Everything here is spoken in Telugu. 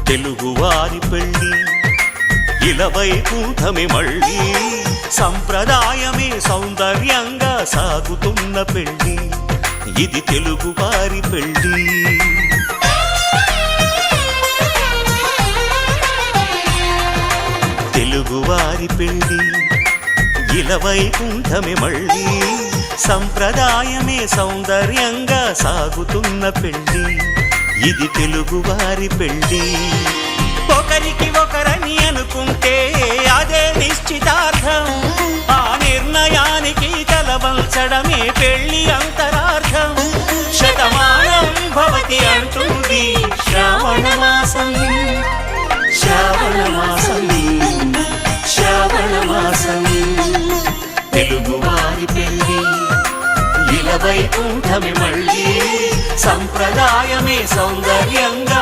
తెలుగువారి పెళ్ళి ఇలవైకుంఠమే మళ్ళీ సంప్రదాయమే సౌందర్యంగా సాగుతున్న పెళ్ళి ఇది తెలుగువారి పెళ్ళి. తెలుగువారి పెళ్ళి ఇలవైకుంఠమే మళ్ళీ సంప్రదాయమే సౌందర్యంగా సాగుతున్న పెళ్ళి ఇది తెలుగువారి పెళ్ళి. ఒకరికి ఒకరని అనుకుంటే అదే నిశ్చితార్థం, ఆ నిర్ణయానికి తలవంచడమే పెళ్ళి అంతరార్థం. శతమానం భవతి అంటుంది శ్రావణ మాసం, శ్రావణ మాసం, శ్రావణ మాసం. తెలుగువారి పెళ్ళి ఇలవైకుంఠమే మళ్ళీ సంప్రదాయమే సౌందర్యంగా